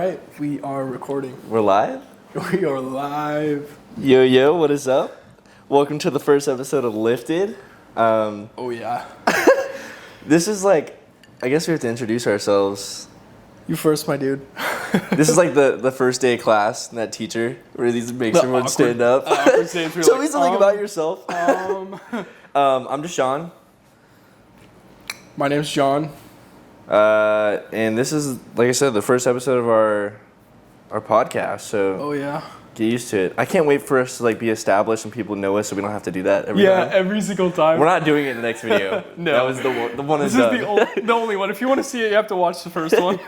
right, we are recording. We're live? We are live. Yo, what is up? Welcome to the first episode of LifTed. Oh yeah. This is like, I guess we have to introduce ourselves. You first, my dude. This is like the first day of class, and that teacher really makes everyone stand up. Tell me something about yourself. I'm Deshawn. My name's Jon. And this is, like I said, the first episode of our podcast, so Oh yeah. get used to it. I can't wait for us to like be established and people know us so we don't have to do that every time. Every single time. We're not doing it in the next video. No. That was the one This that's is done. the only one. If you want to see it, you have to watch the first one.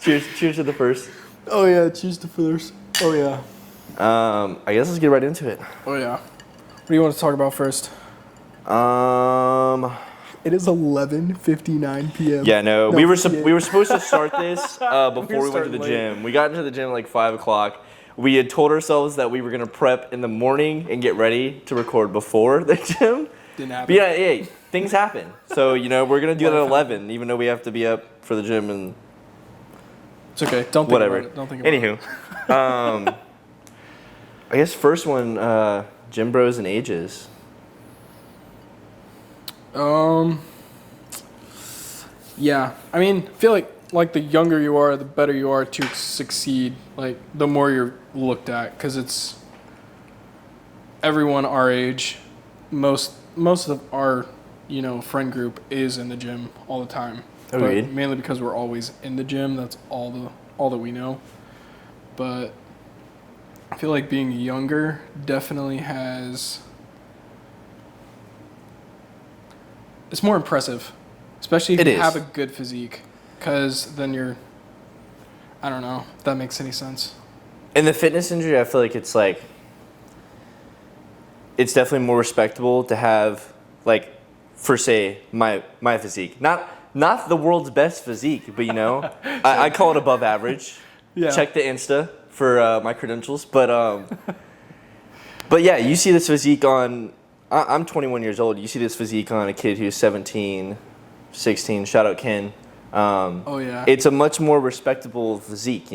Cheers to the first. Oh yeah, cheers to first. Oh yeah. I guess let's get right into it. Oh yeah. What do you want to talk about first? It is 11:59 p.m. Yeah, no, we were supposed to start this before we went to starting the late. gym. We got into the gym at like 5 o'clock. We had told ourselves that we were gonna prep in the morning and get ready to record before the gym. Didn't happen. But yeah, hey, things happen. So we're gonna do it at 11, even though we have to be up for the gym and It's okay. Don't think whatever. about it. Don't think about it. Anywho, I guess first one, gym bros and ages. Yeah. I mean, I feel like the younger you are, the better you are to succeed. Like the more you're looked at, because it's everyone our age. Most of our friend group is in the gym all the time. Agreed. But mainly because we're always in the gym. That's all that we know. But I feel like being younger definitely has. It's more impressive, especially if you have a good physique, because then you're. I don't know if that makes any sense. In the fitness industry, I feel like it's definitely more respectable to have, like, for say my physique, not the world's best physique, but I call it above average. Yeah. Check the Insta for my credentials, but yeah, you see this physique on. I'm 21 years old. You see this physique on a kid who's 17, 16. Shout out Ken. Oh yeah. It's a much more respectable physique,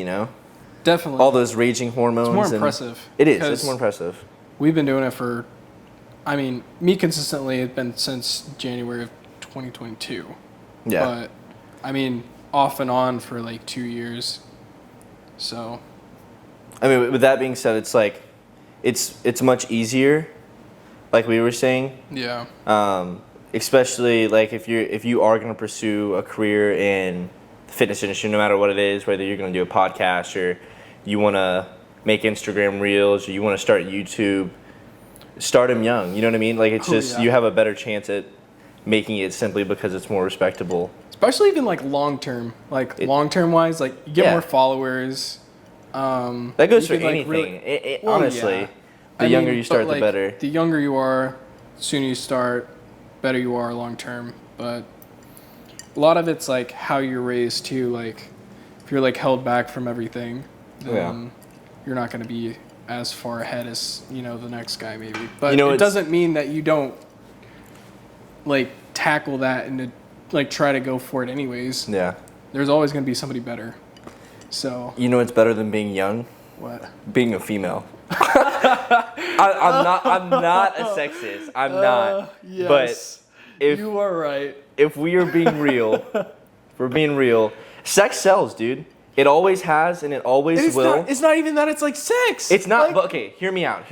Definitely. All those raging hormones. It's more impressive. It is. It's more impressive. We've been doing it for, me consistently, it's been since January of 2022. Yeah. But, off and on for like 2 years. So. With that being said, it's like, it's much easier, like we were saying. Yeah. Especially like if you are going to pursue a career in the fitness industry, no matter what it is, whether you're going to do a podcast or you want to make Instagram reels or you want to start YouTube, start them young. You know what I mean? Like it's you have a better chance at making it simply because it's more respectable. Especially even like long term wise, like you get more followers. That goes for anything. Honestly, the younger you start, the better. The younger you are, the sooner you start, better you are long term. But a lot of it's like how you're raised too. Like if you're like held back from everything, then you're not going to be as far ahead as the next guy maybe. But it doesn't mean that you don't like tackle that and like try to go for it anyways. Yeah. There's always going to be somebody better. So. It's better than being young? What? Being a female. I'm not a sexist. I'm not. Yes, but if you are right. If we are being real, sex sells, dude. It always has and it always will. It's not even that it's like sex. It's not. But okay, hear me out.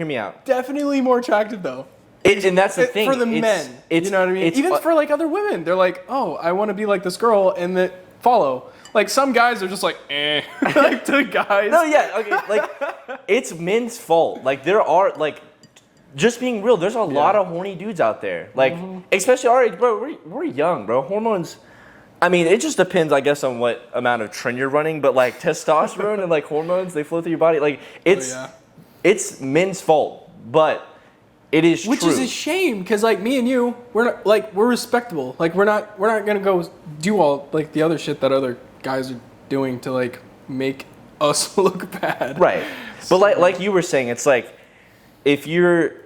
Definitely more attractive though. And that's the thing. For the men. You know what I mean? Even for like other women. They're like, oh, I want to be like this girl and that follow. Like some guys are just like, like to guys. No, yeah, okay, like it's men's fault. Like there are just being real. There's a lot of horny dudes out there. Like especially our age, bro. We're young, bro. Hormones. It just depends, I guess, on what amount of trend you're running. But like testosterone and like hormones, they flow through your body. Like it's men's fault, but it is true. Which is a shame, because like me and you, we're respectable. Like we're not gonna go do all like the other shit that other guys are doing to like make us look bad. Right. But like you were saying, it's like if you're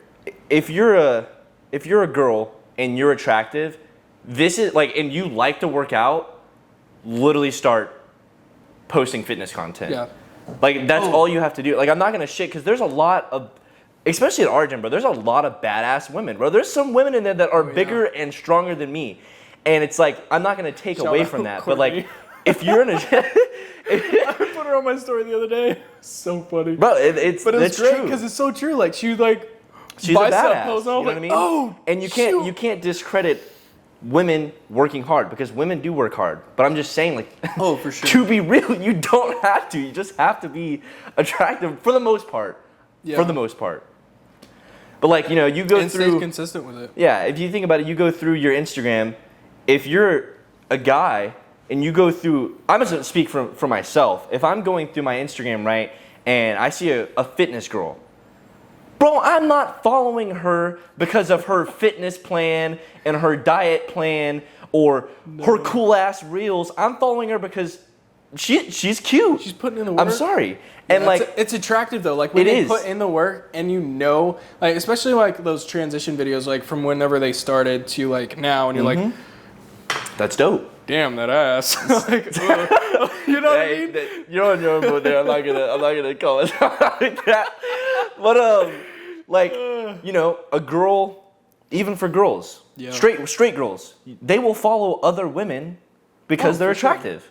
a girl and you're attractive, this is like, and you like to work out, literally start posting fitness content. Yeah. Like, that's all you have to do. Like, I'm not going to shit, because there's a lot of, especially at our gym, bro, there's a lot of badass women, bro. There's some women in there that are bigger and stronger than me. And it's like, I'm not going to take away from that. But, like, if you're in a gym... I put her on my story the other day. So funny. Bro, it's great because it's so true. Like, she's a badass. Pose, you know what I mean? Oh, and you can't discredit women working hard, because women do work hard. But I'm just saying, like, oh, for sure. To be real, you don't have to. You just have to be attractive for the most part. Yeah. For the most part. But, like, you know, you go through... stay consistent with it. Yeah, if you think about it, you go through your Instagram. If you're a guy and you go through... I'm just going to speak for myself. If I'm going through my Instagram, right, and I see a fitness girl, bro, I'm not following her because of her fitness plan and her diet plan or her cool-ass reels. I'm following her because she's cute. She's putting in the work. I'm sorry. Yeah, and, like... it's attractive, though. Like, when they put in the work and you know... Like, especially, like, those transition videos, like, from whenever they started to, like, now. And you're like... That's dope. Damn, that ass. Like, you know what I mean? You're on your own boat there. I'm not gonna call it like that. But like, you know, a girl, even for girls, straight girls, they will follow other women because they're attractive.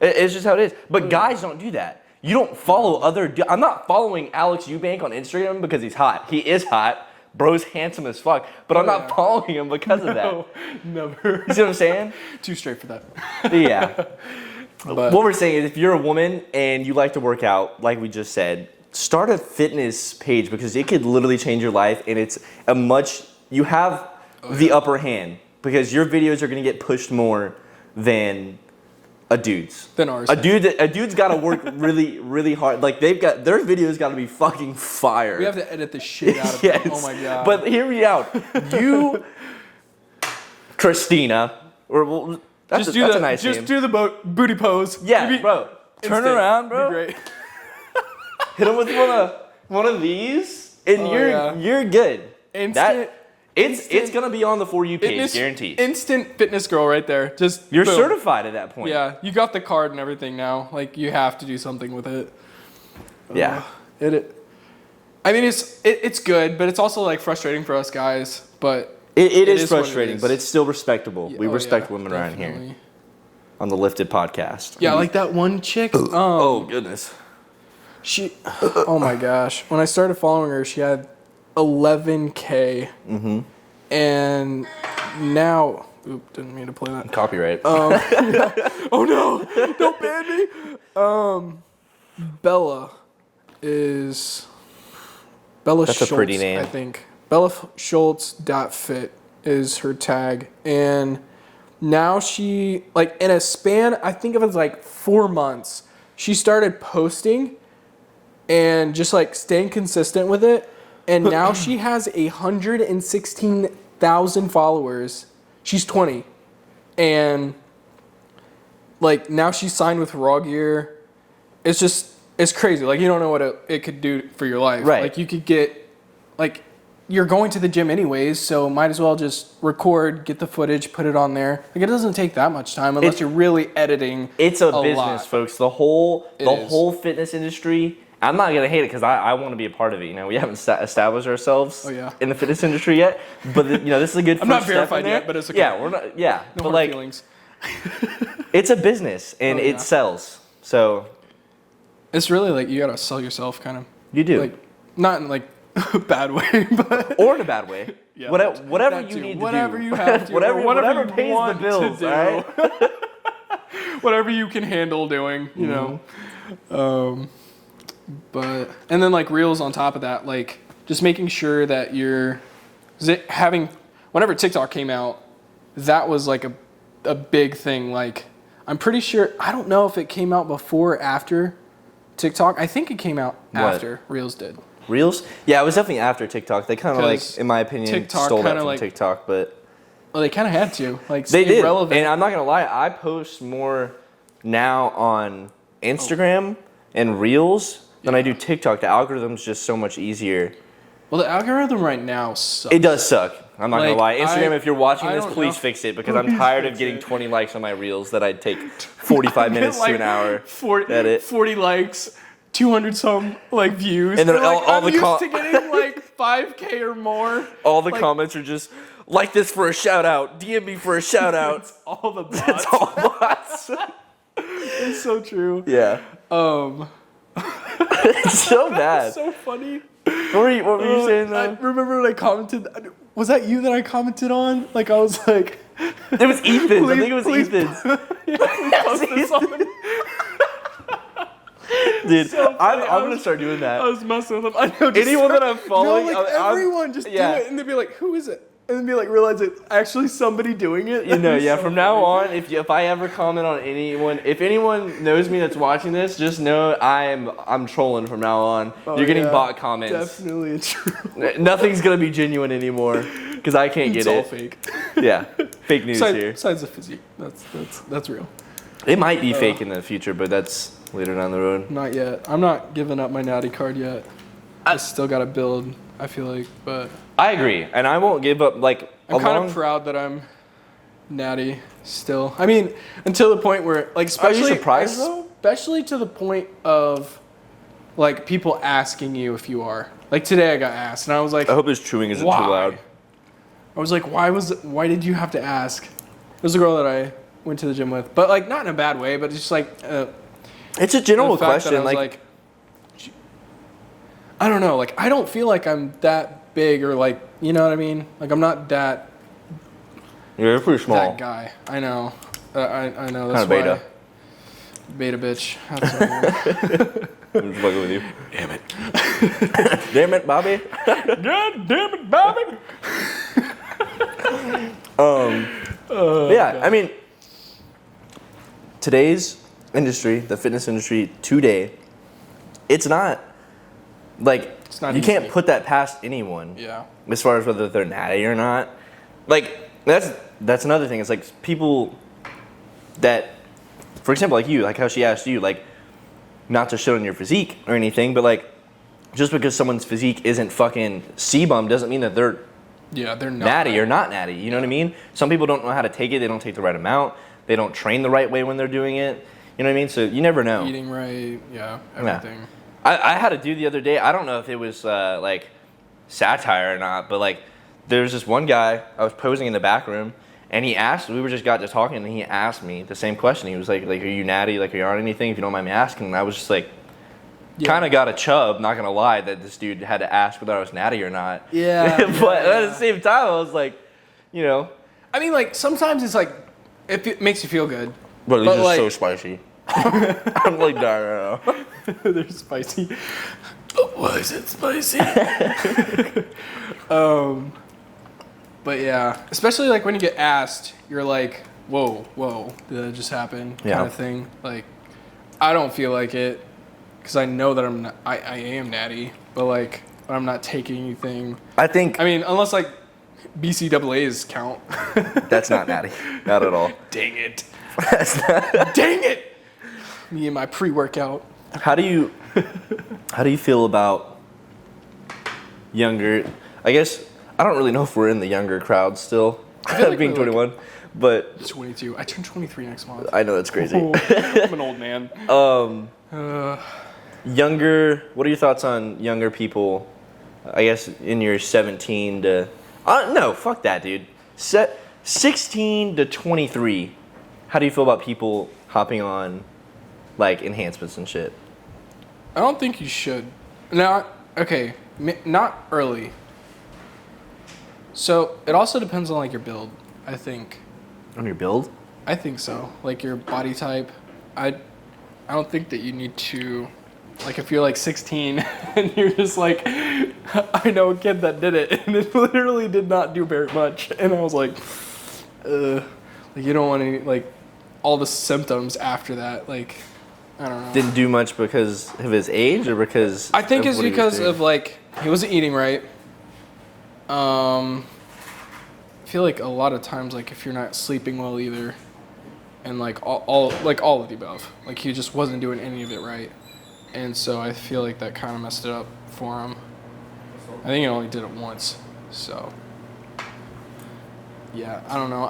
Sure. It's just how it is. But guys don't do that. You don't follow I'm not following Alex Eubank on Instagram because he's hot. He is hot. Bro's handsome as fuck, but I'm not following him because of that. Never. You see what I'm saying? Too straight for that. Yeah. But what we're saying is, if you're a woman and you like to work out, like we just said, start a fitness page, because it could literally change your life, and it's you have the upper hand, because your videos are going to get pushed more than a dude's. Than ours. A dude's got to work really, really hard. Like, their videos got to be fucking fire. We have to edit the shit out of it. Oh my god. But hear me out. You, Christina, or that's a nice name. Just do the booty pose. Yeah, bro. Turn around, bro. Be great. Hit him with one of these, and you're good. It's gonna be on the For You page, guaranteed. Instant fitness girl right there. Just you're boom. certified at that point. Yeah, you got the card and everything now. Like, you have to do something with it. Yeah. I mean, it's good, but it's also, like, frustrating for us guys. But it is frustrating, but it's still respectable. Yeah, we respect women around here on the LifTed podcast. Yeah, like that one chick. Oh goodness. Oh my gosh. When I started following her, she had 11K. Mm-hmm. And now, didn't mean to play that. Copyright. Yeah. Oh no, don't ban me. Bella Schultz, a pretty name. I think. Bella Schultz.fit is her tag. And now she, like, in a span, I think it was like 4 months, she started posting and just, like, staying consistent with it. And now she has 116,000 followers. She's 20. And, like, now she's signed with Raw Gear. It's crazy. Like, you don't know what it could do for your life. Right. Like, you could get, like, you're going to the gym anyways, so might as well just record, get the footage, put it on there. Like, it doesn't take that much time unless you're really editing. It's a business, lot. folks. The whole fitness industry. I'm not gonna hate it because I want to be a part of it. You know, we haven't established ourselves in the fitness industry yet, but you know, this is a good. I'm not verified yet, but it's okay. Yeah, we're not. Yeah, no but hard like, feelings. It's a business and it sells. So it's really like you gotta sell yourself, kind of. You do, like, not in like a bad way, but or in a bad way. Yeah, whatever you need to do, whatever you have to, whatever pays the bills, all right? Whatever you can handle doing, you know. But and then, like, reels on top of that, like, just making sure that you're having, whenever TikTok came out, that was like a big thing. Like, I'm pretty sure, I don't know if it came out before or after TikTok. I think it came out after Reels did. Reels? Yeah, it was definitely after TikTok. They kind of, like, in my opinion, stole that from TikTok, but well, they kind of had to, like, they did. Relevant. And I'm not gonna lie, I post more now on Instagram and Reels than I do TikTok. The algorithm's just so much easier. Well, the algorithm right now sucks. It does suck. I'm not gonna lie. Instagram, if you're watching this, please know. fix it because I'm tired of getting 20 likes on my reels that I'd take 45 minutes to an hour. 40 likes, 200 some like views, and then I'm used to getting like 5K or more. All the comments are just like this for a shout out, DM me for a shout out. It's all the bots. It's all bots. It's so true. Yeah. It's so bad. It's so funny. What were you saying though? I remember when I commented. Was that you that I commented on? Like I was like, it was Ethan's. I think it was Ethan's. Post this on. Dude, So I'm gonna start doing that. I was messing with them. I know. Anyone that I'm following, everyone just do it, and they'd be like, "Who is it?" And then be like, realize it's actually somebody doing it. You know, yeah. So from now on, if I ever comment on anyone, if anyone knows me that's watching this, just know I'm trolling from now on. You're getting bot comments. Definitely true. Nothing's gonna be genuine anymore because I can't get it's it. It's all fake. Yeah, fake news here. Besides the physique, that's real. It might be fake in the future, but that's later down the road. Not yet. I'm not giving up my natty card yet. I still gotta build. I feel like, but I agree, and I won't give up. Like I'm kind of proud that I'm natty still. I mean, until the point where, like, especially, are you surprised though? Especially to the point of, like, people asking you if you are. Like today, I got asked, and I was like, I hope this chewing isn't why? too loud. I was like, why did you have to ask? There's a girl that I went to the gym with, but like not in a bad way, but it's just like it's a general question. Like, I don't know. Like, I don't feel like I'm that big or like, you know what I mean? Like, I'm not that. Yeah, you're pretty small. That guy. I know. I know. Kind That's of beta. Beta bitch. That's what I'm just fucking with you. Damn it. Damn it, Bobby. God damn it, Bobby. Yeah, I mean, today's industry, the fitness industry today, it's not like you easy. can't put that past anyone. Yeah. As far as whether they're natty or not, like that's another thing. It's like people that, for example, like you, like how she asked you, like not to show in your physique or anything, but like just because someone's physique isn't fucking C-bum doesn't mean that they're they're not natty or not natty. You know what I mean? Some people don't know how to take it. They don't take the right amount. They don't train the right way when they're doing it. You know what I mean? So you never know. Eating right, everything. Yeah. I had a dude the other day. I don't know if it was like satire or not, but like there's this one guy. I was posing in the back room, and he asked. We got to talking, and he asked me the same question. He was like, "Are you natty? Like, are you on anything? If you don't mind me asking." And I was just like, kind of got a chub. Not gonna lie, that this dude had to ask whether I was natty or not. Yeah. But at the same time, I was like, you know. I mean, like sometimes it's like it makes you feel good. But it's just like, so spicy. I'm like dying right now. They're spicy. Why is it spicy? But yeah, especially like when you get asked, you're like, whoa, did that just happen? Yeah. Kind of thing. Like, I don't feel like it because I know that I'm not, I am natty, but like I'm not taking anything. I mean, unless like BCAAs count. That's not natty. Not at all. Dang it. Dang it. Me and my pre-workout. How do you feel about younger? I guess I don't really know if we're in the younger crowd still. I feel like being 21, but 22. I turn 23 next month. I know that's crazy. Oh, I'm an old man. Younger. What are your thoughts on younger people? I guess in your 17 to no, fuck that, dude. 16 to 23. How do you feel about people hopping on like enhancements and shit? I don't think you should. Now, okay, not early. So it also depends on like your build, I think. On your build? I think so. Like your body type. I don't think that you need to, like if you're like 16 and you're just like, I know a kid that did it and it literally did not do very much. And I was like, like you don't want any, like all the symptoms after that. Like, I don't know. Didn't do much because of his age or because I think it's because of like, he wasn't eating right. I feel like a lot of times, like if you're not sleeping well either, and like all of the above, like he just wasn't doing any of it right, and so I feel like that kind of messed it up for him. I think he only did it once, so Yeah, I don't know.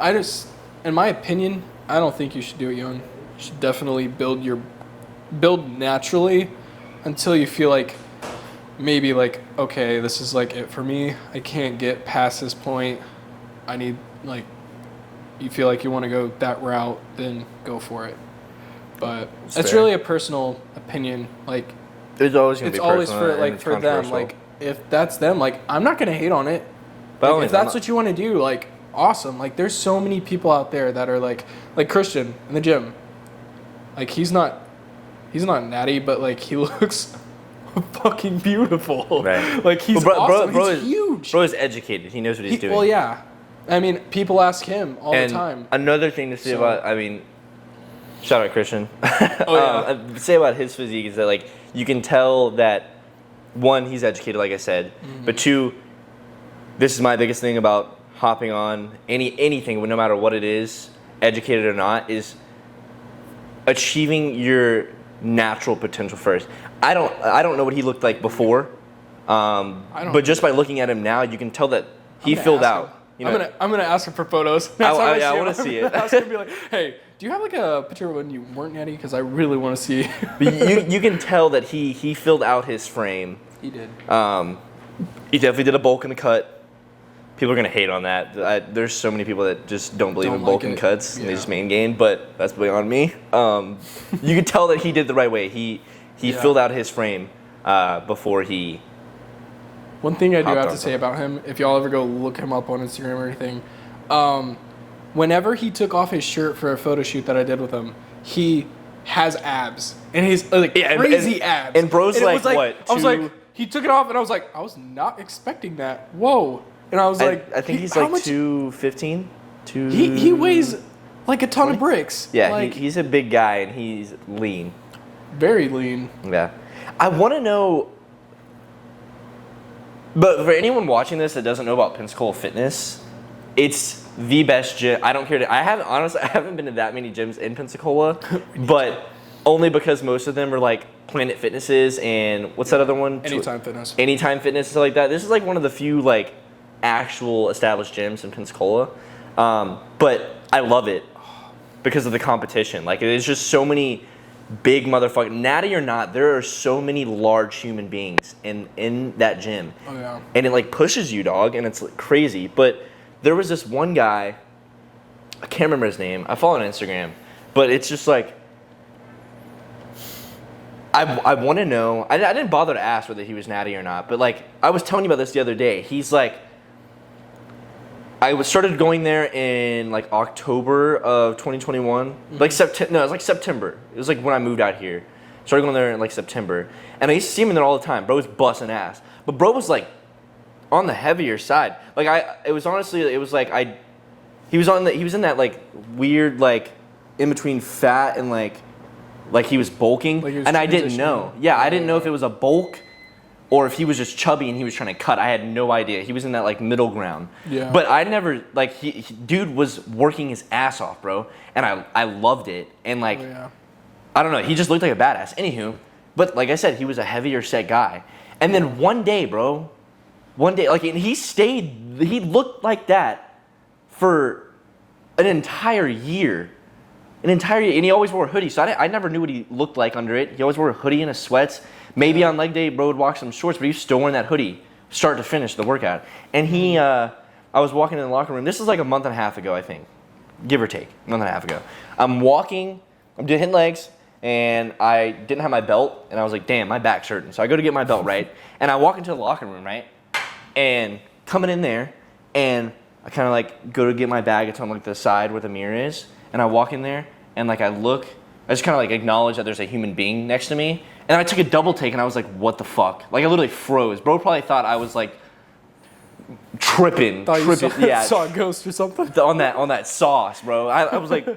In my opinion, I don't think you should do it young. You should definitely build naturally until you feel like maybe like, okay, this is like it for me. I can't get past this point. I need like, you feel like you want to go that route, then go for it. But it's really a personal opinion. Like, it's always going to be always personal, for like for them. Like, if that's them, like, I'm not going to hate on it. Like, if that's what you want to do, like, awesome. Like, there's so many people out there that are like Christian in the gym. Like, he's not natty, but like he looks fucking beautiful. Right. Like, he's awesome. He's huge. Bro is educated. He knows what he's doing. Well, yeah. I mean, people ask him all the time. Another thing to say about, I mean, shout out Christian. Say about his physique is that, like, you can tell that, one, he's educated, like I said, but two, this is my biggest thing about hopping on anything, no matter what it is, educated or not, is achieving your natural potential first. I don't know what he looked like before, but just by looking at him now, you can tell that he filled out. You know? I'm gonna ask him for photos. I want to see it. I was gonna be like, hey, do you have like a picture of when you weren't natty? Because I really want to see. But you can tell that he filled out his frame. He did. He definitely did a bulk and a cut. People are gonna hate on that. There's so many people that just don't believe in bulk and cuts. And they just main gain, but that's beyond me. You can tell that he did the right way. He filled out his frame before he. One thing I do have to say about him, if y'all ever go look him up on Instagram or anything, whenever he took off his shirt for a photo shoot that I did with him, he has abs. And he's like crazy abs. And bro's and like, what? I was like, he took it off and I was like, I was not expecting that. Whoa. And I was like, I think he's like 215. He weighs like a ton of bricks. Yeah, like, he's a big guy and he's lean. Very lean. Yeah. I want to know. But for anyone watching this that doesn't know about Pensacola Fitness, it's the best gym. I don't care. I haven't been to that many gyms in Pensacola, but only because most of them are like Planet Fitnesses and what's that other one? Anytime Fitness. Anytime Fitness, stuff like that. This is like one of the few like actual established gyms in Pensacola, but I love it because of the competition. Like, there's just so many big motherfucker, natty or not, there are so many large human beings in that gym. Oh yeah. And it like pushes you, dog, and it's like crazy. But there was this one guy, I can't remember his name. I follow on Instagram, but it's just like I want to know. I didn't bother to ask whether he was natty or not, but like I was telling you about this the other day. He's like, I started going there in like October of 2021, like September. No, it was like September. It was like when I moved out here. Started going there in like September, and I used to see him in there all the time. Bro was busting ass, but bro was like on the heavier side. Like he was in that like weird like in between fat and like he was bulking, and I didn't know. Yeah, I didn't know if it was a bulk or if he was just chubby and he was trying to cut. I had no idea. He was in that like middle ground. Yeah. But I never like dude was working his ass off, bro, and I loved it. And like I don't know, he just looked like a badass. Anywho, but like I said, he was a heavier set guy. And then one day, like, and he looked like that for an entire year. And he always wore a hoodie, so I never knew what he looked like under it. He always wore a hoodie and a sweats. Maybe on leg day, bro would walk some shorts, but he was still wearing that hoodie, start to finish, the workout. And I was walking in the locker room. This is like a month and a half ago, I think, give or take, a month and a half ago. I'm hitting legs, and I didn't have my belt, and I was like, damn, my back's hurting. So I go to get my belt, right? And I walk into the locker room, right? And coming in there, and I kind of like go to get my bag. It's on like the side where the mirror is. And I walk in there, and like I just kind of like acknowledge that there's a human being next to me. And I took a double take, and I was like, what the fuck? Like, I literally froze. Bro probably thought I was like tripping. You saw a ghost or something? On that sauce, bro. I was like,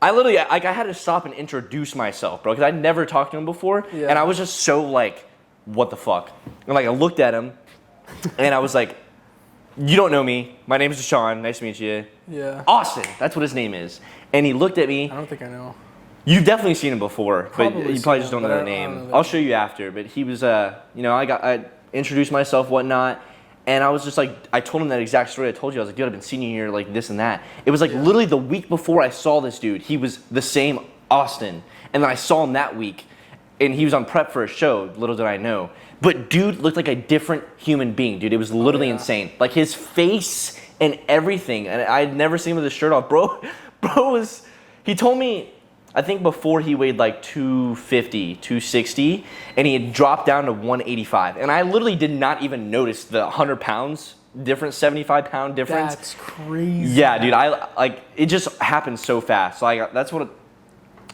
I literally, like, I had to stop and introduce myself, bro, because I'd never talked to him before. Yeah. And I was just so like, what the fuck? And like, I looked at him, and I was like, you don't know me. My name is Deshawn. Nice to meet you. Yeah. Austin. That's what his name is. And he looked at me. I don't think I know. You've definitely seen him before, but you probably just don't know the name. I'll show you after. But he was, I introduced myself, whatnot, And I was just like, I told him that exact story I told you. I was like, dude, I've been seeing you here, like this and that. It was like literally the week before I saw this dude, he was the same Austin. And then I saw him that week, and he was on prep for a show, little did I know. But dude looked like a different human being, dude. It was literally insane. Like his face and everything. And I'd never seen him with his shirt off. Bro was, he told me, I think before he weighed like 250, 260, and he had dropped down to 185. And I literally did not even notice the 100 pounds difference, 75-pound difference. That's crazy. Yeah, dude, it just happened so fast. So that's what,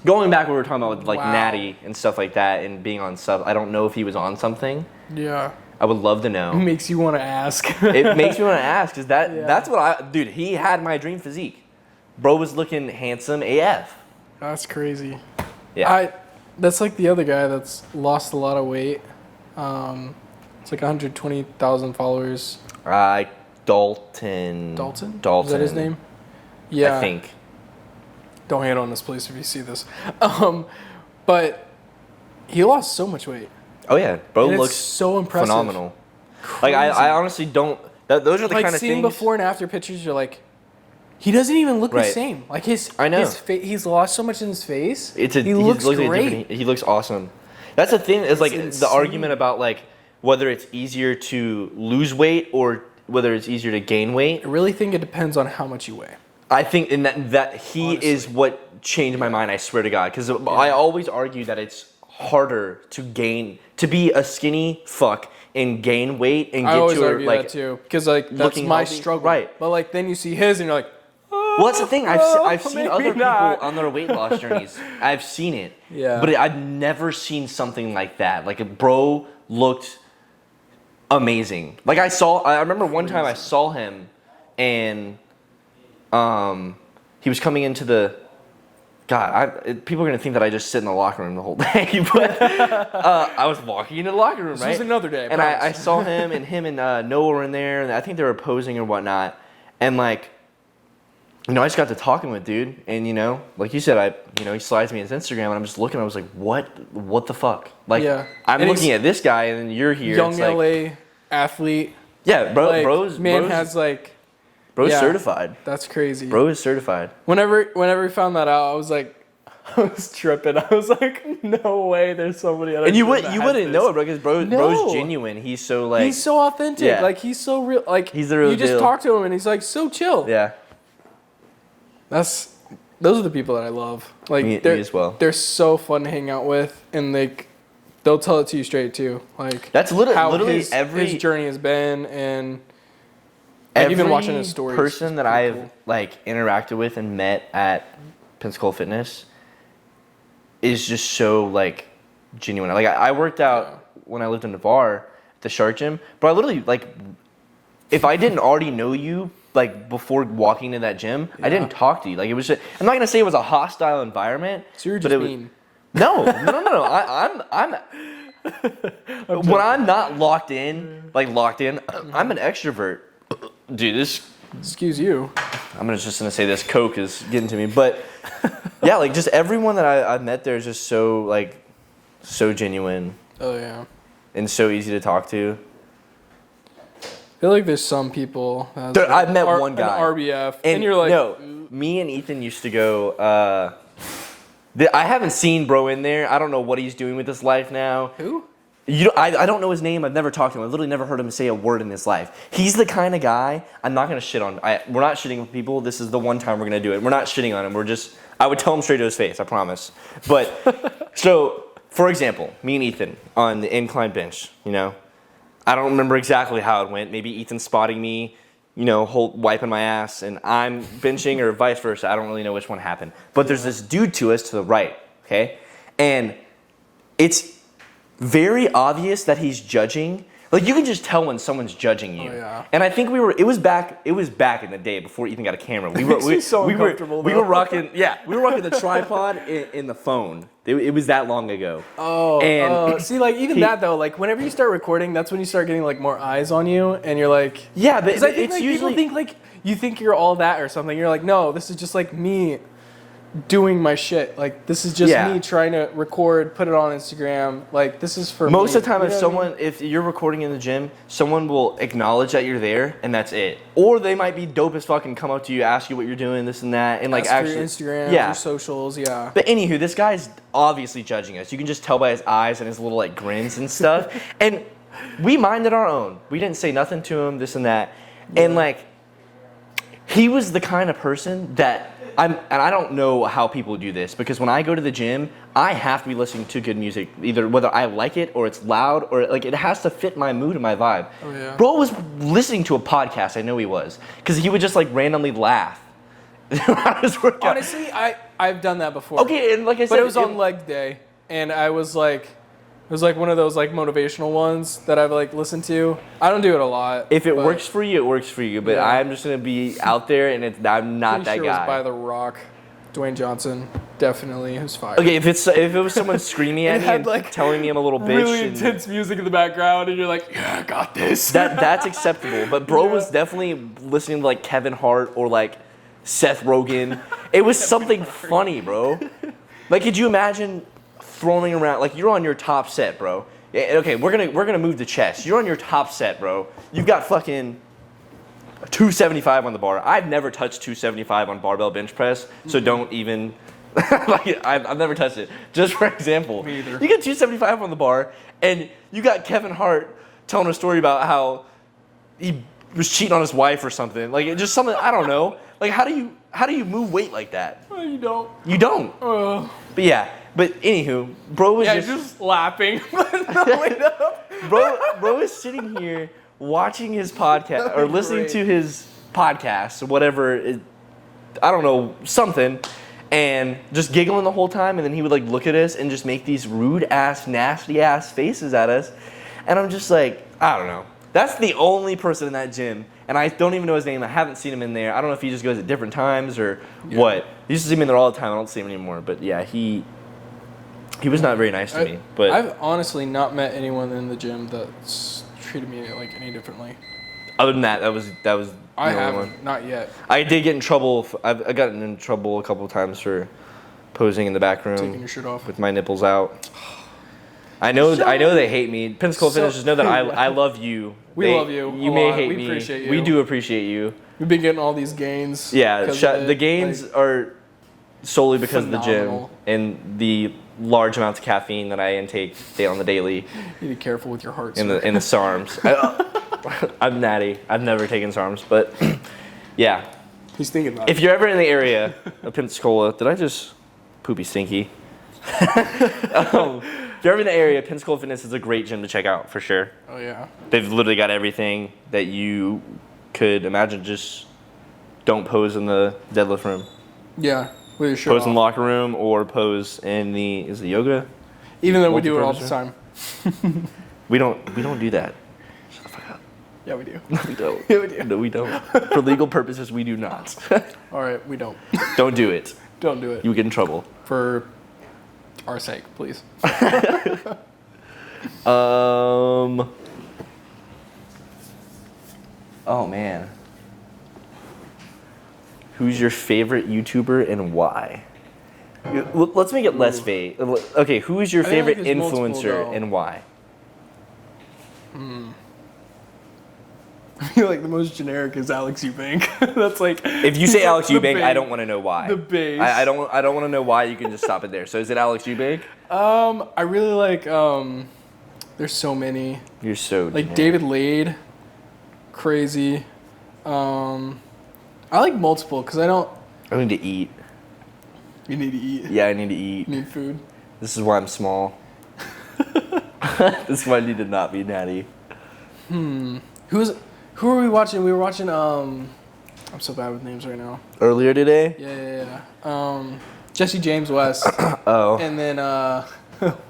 going back what we were talking about with like Natty and stuff like that and being on sub, I don't know if he was on something. Yeah. I would love to know. It makes you want to ask. It makes me want to ask, because that's what dude, he had my dream physique. Bro was looking handsome AF. That's crazy. Yeah. That's like the other guy that's lost a lot of weight. It's like 120,000 followers. Dalton. Dalton? Dalton. Is that his name? Yeah. I think. Don't hate on this place if you see this. But he lost so much weight. Oh yeah, bro and looks it's so impressive. Phenomenal. Crazy. Like I honestly don't. Those are the like kind of seeing things. Before and after pictures, you're like, he doesn't even look the same. Like I know. He's lost so much in his face. He looks great. great. He looks awesome. That's the thing. Is like insane. The argument about like whether it's easier to lose weight or whether it's easier to gain weight. I really think it depends on how much you weigh. I think in that he Honestly. Is what changed my mind. I swear to God, because I always argue that it's harder to be a skinny fuck and gain weight and I get always your argue like that too, because like that's my healthy. struggle. Right. But like then you see his and you're like, well, that's the thing. I've seen other people not. on their weight loss journeys. I've seen it. Yeah. But I've never seen something like that. Like a bro looked amazing. Like I remember one time I saw him and he was coming into the people are gonna think that I just sit in the locker room the whole day, but I was walking into the locker room, this right? was another day, and I saw him and Noah were in there, and I think they were posing or whatnot, and like, I just got to talking with dude, and like you said, he slides me his Instagram, and I'm just looking, I was like, what the fuck? Like, I'm looking at this guy, and then you're here, young it's like, LA athlete. Yeah, like, bro's has like. Bro's certified. That's crazy. Bro is certified. Whenever we found that out, I was tripping. I was like, no way, there's somebody else. And you wouldn't know it, bro, because bro's genuine. He's so like. He's so authentic. Yeah. Like he's so real. Like he's the real deal. You just talk to him and he's like so chill. Yeah. Those are the people that I love. Like me as well. They're so fun to hang out with, and they'll tell it to you straight too. Like that's literally his journey has been, and. Even watching his stories. Every person that I've like interacted with and met at Pensacola Fitness is just so like genuine. Like I worked out when I lived in Navarre at the Shark Gym, but I literally like if I didn't already know you like before walking to that gym, I didn't talk to you. Like it was just, I'm not gonna say it was a hostile environment. So you're just mean. No. I'm when I'm not locked in, I'm an extrovert. Dude, excuse you. I'm just gonna say this Coke is getting to me, but yeah, like just everyone that I've met there is just so genuine. Oh yeah. And so easy to talk to. I feel like there's some people. I've met one guy. An RBF, and you're like. No, me and Ethan used to go. I haven't seen bro in there. I don't know what he's doing with his life now. Who? I don't know his name. I've never talked to him. I've literally never heard him say a word in his life. He's the kind of guy I'm not gonna shit on. We're not shitting on people. This is the one time we're gonna do it. We're not shitting on him. I would tell him straight to his face. I promise. But so, for example, me and Ethan on the incline bench. I don't remember exactly how it went. Maybe Ethan spotting me, wiping my ass, and I'm benching, or vice versa. I don't really know which one happened. But there's this dude to us to the right, okay, and it's very obvious that he's judging. Like you can just tell when someone's judging you. Oh, yeah. And I think it was back in the day before Ethan got a camera. We were rocking the tripod in the phone. It was that long ago. See, like even that though, like whenever you start recording, that's when you start getting like more eyes on you, and you're like, yeah, but I think like, people think like you think you're all that or something. You're like, no, this is just like me. doing my shit. Like, this is just me trying to record, put it on Instagram. Like, this is for most me. of the time, if you're recording in the gym, someone will acknowledge that you're there, and that's it. Or they might be dope as fuck and come up to you, ask you what you're doing, this and that, and like ask actually your Instagram, your socials, But anywho, this guy's obviously judging us. You can just tell by his eyes and his little like grins and stuff. And we minded our own. We didn't say nothing to him, this and that, and like he was the kind of person that. And I don't know how people do this, because when I go to the gym, I have to be listening to good music, either whether I like it or it's loud or like it has to fit my mood and my vibe. Oh, yeah. Bro was listening to a podcast. I know he was, because he would just like randomly laugh. Honestly, I've done that before. Okay, and like I said, but it was on leg day, and I was like. It was like one of those like motivational ones that I've like listened to. I don't do it a lot. If it works for you, it works for you. But I'm just gonna be out there, and I'm not that sure guy. It was by The Rock, Dwayne Johnson, definitely. Who's fired. Okay, if it was someone screaming at me and like, telling me I'm a little bitch, really intense music in the background, and you're like, yeah, I got this. That's acceptable. But bro was definitely listening to like Kevin Hart or like Seth Rogen. It was something funny, bro. Like, could you imagine? Throwing around like you're on your top set, bro. Okay, we're gonna move the chest. You're on your top set, bro. You've got fucking 275 on the bar. I've never touched 275 on barbell bench press, so don't even like I've never touched it. Just for example, me either. You get 275 on the bar, and you got Kevin Hart telling a story about how he was cheating on his wife or something. Like just something I don't know. Like how do you move weight like that? You don't. You don't. But yeah. But anywho, bro was just laughing. Bro is sitting here watching his podcast or listening to his podcast or whatever. I don't know, something, and just giggling the whole time. And then he would like look at us and just make these rude ass, nasty ass faces at us. And I'm just like, I don't know. That's the only person in that gym. And I don't even know his name. I haven't seen him in there. I don't know if he just goes at different times or what. He used to see him in there all the time. I don't see him anymore. But yeah, he was not very nice to me. But I've honestly not met anyone in the gym that's treated me like any differently. Other than that, that was I haven't, not yet. I did get in trouble. I've gotten in trouble a couple of times for posing in the back room, taking your shirt off with my nipples out. I know they hate me. Pensacola Fitness, just know that I love you. We love you. You may hate me. We appreciate you. We do appreciate you. We've been getting all these gains. Yeah, the gains are solely because of the gym and the large amounts of caffeine that I intake on the daily. You need to be careful with your heart. In the SARMs. I'm natty. I've never taken SARMs, but yeah. He's thinking about it. If you're ever in the area of Pensacola, did I just poopy stinky? If you're ever in the area, Pensacola Fitness is a great gym to check out for sure. Oh yeah. They've literally got everything that you could imagine. Just don't pose in the deadlift room. Yeah. With your shirt pose off. in the locker room or pose in the yoga. Even though we do it all the time. We don't do that. Shut the fuck up. Yeah, we do. No, we don't. Yeah, we do. No, we don't. For legal purposes, we do not. All right, we don't. Don't do it. Don't do it. You get in trouble. For our sake, please. Oh man. Who's your favorite YouTuber and why? Let's make it less vague. Okay, who is your favorite influencer and why? I feel like the most generic is Alex Eubank. That's like. If you say Alex Eubank, I don't want to know why. The base. I don't want to know why. You can just stop it there. So is it Alex Eubank? I really like. There's so many. You're so like generic. David Lade. Crazy. I like multiple because I don't. I need to eat. You need to eat. Yeah, I need to eat. You need food. This is why I'm small. This is why I need to not be natty. Who are we watching? We were watching. I'm so bad with names right now. Earlier today? Yeah. Jesse James West. Oh. And then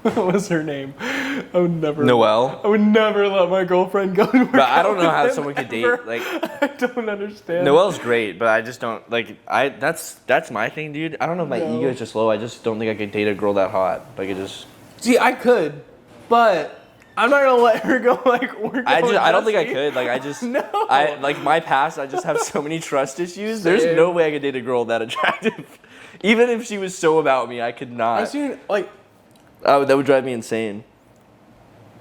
what was her name? I would never. Noelle. I would never let my girlfriend go to work. But I don't know how someone could date like. I don't understand. Noelle's great, but I just don't like. That's my thing, dude. I don't know if my ego is just low. I just don't think I could date a girl that hot. Like it just. See, I could, but I'm not gonna let her go. Like we're. I don't think I could. Like I just. No. I like my past. I just have so many trust issues. There's no way I could date a girl that attractive. Even if she was so about me, I could not. I've seen like. That would drive me insane.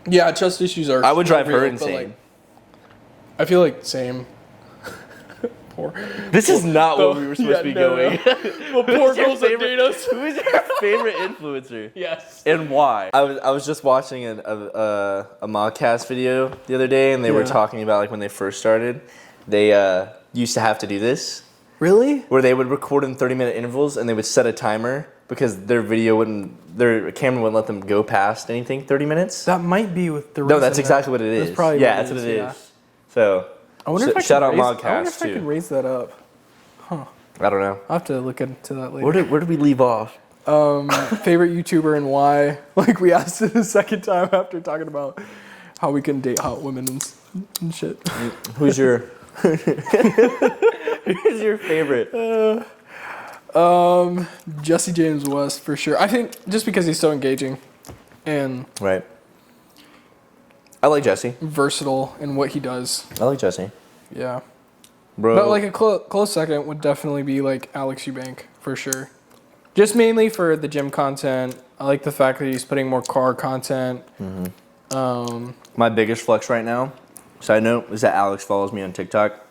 Yeah, trust issues are. I would drive her real, insane. like, I feel like same. Poor. This is not what we were supposed to be going. Well, poor girls that date us. Who's your favorite influencer? Yes. And why? I was just watching a modcast video the other day, and they were talking about like when they first started, they used to have to do this. Really? Where they would record in 30-minute intervals, and they would set a timer because their camera wouldn't let them go past anything 30 minutes. That might be with the. No, that's exactly what it is. That's probably that's what it is. So. I wonder if I shout out I Modcast wonder if I could raise that up. I don't know. I'll have to look into that later. Where did we leave off? Favorite YouTuber and why? Like we asked it a second time after talking about how we can date hot women and shit. Who's your Who's your favorite? Jesse James West for sure. I think just because he's so engaging and right. I like Jesse. Versatile in what he does. I like Jesse. Yeah. Bro. But like a close second would definitely be like Alex Eubank for sure. Just mainly for the gym content. I like the fact that he's putting more car content. Mm-hmm. My biggest flex right now, side note, is that Alex follows me on TikTok.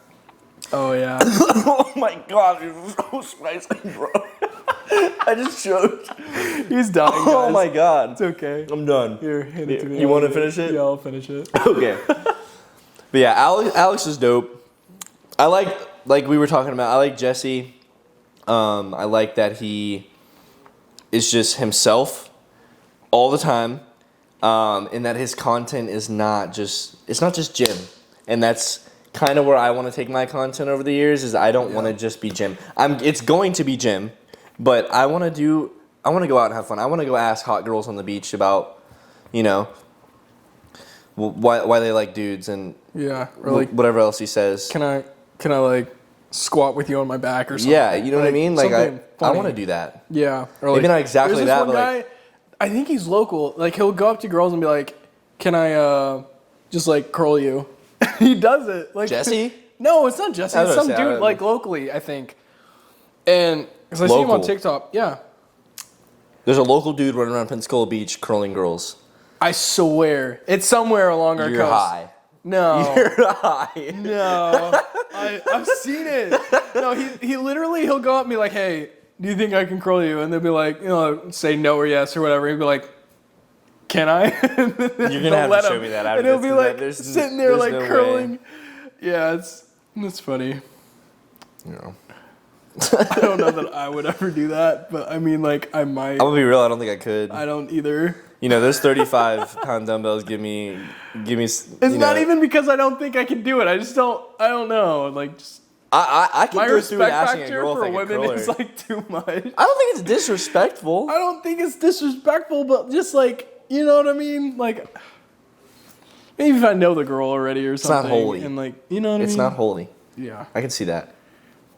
Oh yeah. Oh my god, you're so spicy, bro. I just choked. He's dying, guys. Oh my god. It's okay. I'm done. Here, hand it to me. You want to finish it? Yeah, I'll finish it. Okay. But yeah, Alex is dope. I like we were talking about, I like Jesse. I like that he is just himself all the time. And that his content is not just gym. And that's kind of where I want to take my content over the years is I don't want to just be gym. It's going to be gym, but I want to go out and have fun. I want to go ask hot girls on the beach about, why they like dudes and or like whatever else he says. Can I like squat with you on my back or something? Yeah, you know what I mean? Like I want to do that. Yeah. Or maybe like, not exactly there's that, this one but guy, like I think he's local. Like he'll go up to girls and be like, "Can I just like curl you?" He does it. Like Jesse? No, it's not Jesse. It's some dude like locally, I think. And because I see him on TikTok. Yeah. There's a local dude running around Pensacola Beach curling girls. I swear. It's somewhere along our coast. You're high. No. You're high. No. I've seen it. No, he'll go up and be like, "Hey, do you think I can curl you?" And they'll be like, say no or yes or whatever. He'll be like, "Can I?" You're gonna have to show me that. And he'll be like sitting there like no curling. Way. Yeah, it's funny. Yeah. I don't know that I would ever do that, but I mean, like, I might. I'm gonna be real. I don't think I could. I don't either. Those 35-pound dumbbells give me. It's not even because I don't think I can do it. I just don't. I don't know. Like, just. I can go through and asking a girl for if I can women curl her. is like too much. I don't think it's disrespectful. I don't think it's disrespectful, but just like, you know what I mean? Like, maybe if I know the girl already or something. It's not holy. And like, you know what I mean? It's not holy. Yeah. I can see that.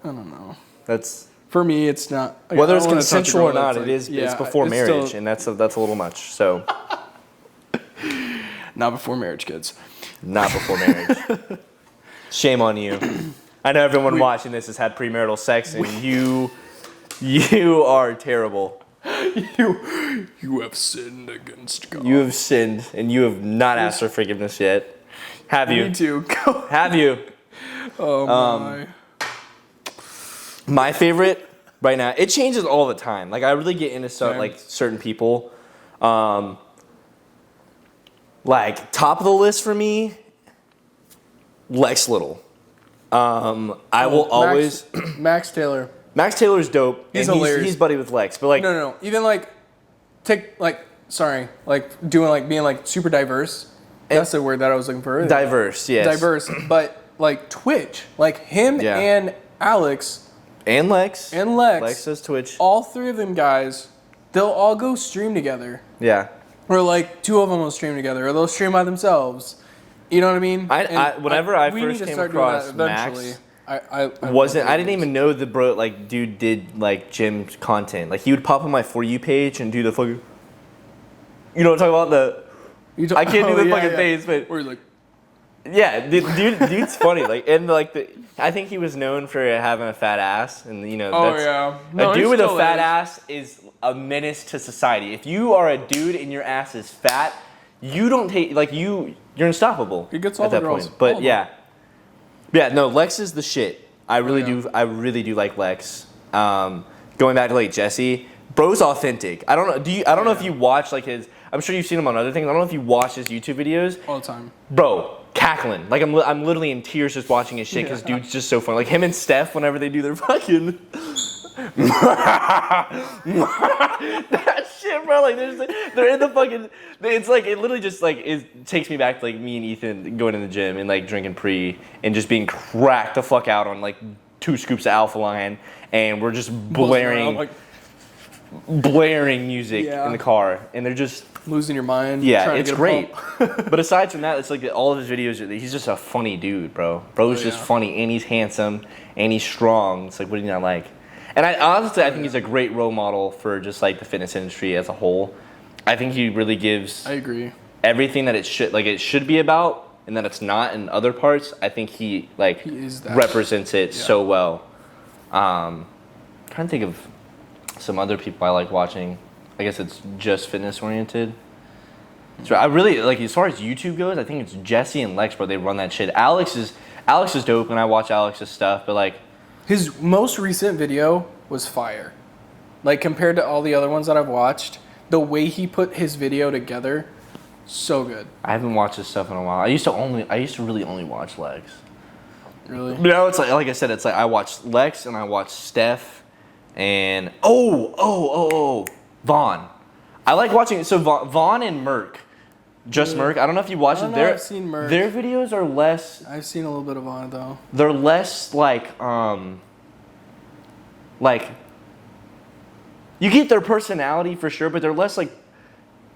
I don't know. That's. For me, it's not. Like, whether it's consensual or not, it's before marriage, and that's a little much. So. Not before marriage, kids. Not before marriage. Shame on you. I know everyone watching this has had premarital sex, and you are terrible. You have sinned against God. You have sinned, and you have not asked for forgiveness yet. Have you? Me too. Have you? Oh my. My favorite right now, it changes all the time. Like I really get into certain people. Like top of the list for me, Lex Little. I will always Max Taylor. Max Taylor's dope. He's hilarious. He's buddy with Lex, but like no. Even like doing like being like super diverse. That's the word that I was looking for earlier. Diverse, yes. Diverse, but like Twitch, like him and Alex and Lex. Lex does Twitch. All three of them guys, they'll all go stream together. Yeah. Or like two of them will stream together, or they'll stream by themselves. You know what I mean? Whenever I first came across Max, I didn't even know the dude did like gym content. Like he would pop on my For You page and do the fucking. You know what I'm talking about? I can't do the fucking face, but where he's like. Yeah, dude's funny. Like, and like I think he was known for having a fat ass, and a dude with a fat ass is a menace to society. If you are a dude and your ass is fat, you don't take you're unstoppable. He gets all the girls. Point. But yeah, no, Lex is the shit. I really do like Lex. Going back to like Jesse, bro's authentic. I don't know. I don't know if you watch like his. I'm sure you've seen him on other things. I don't know if you watch his YouTube videos all the time, bro. Cackling, like I'm literally in tears just watching his shit because dude's just so funny. Like him and Steph, whenever they do their fucking that shit, bro. Like they're in the fucking. It's like it literally just like it takes me back to like me and Ethan going in the gym and like drinking pre and just being cracked the fuck out on like 2 scoops of Alpha Line, and we're just blaring music in the car, and they're just losing your mind. Yeah, it's great. But aside from that, it's like all of his videos. He's just a funny dude, bro. Bro's just funny, and he's handsome, and he's strong. It's like, what do you not like? And I think he's a great role model for just like the fitness industry as a whole. I think he really gives. I agree. Everything that it should be about, and that it's not in other parts. I think he represents it so well. Trying to think of some other people I like watching. I guess it's just fitness oriented. So I really like, as far as YouTube goes, I think it's Jesse and Lex, bro. They run that shit. Alex is dope when I watch Alex's stuff, but like his most recent video was fire. Like compared to all the other ones that I've watched, the way he put his video together, so good. I haven't watched his stuff in a while. I used to really only watch Lex. Really? But now it's like I said, it's like I watch Lex and I watch Steph and Vaughn. I like watching. So Vaughn and Merck, Merck. I don't know if you watch them. I've seen Merck. Their videos are less. I've seen a little bit of Vaughn though. They're less like you get their personality for sure, but they're less like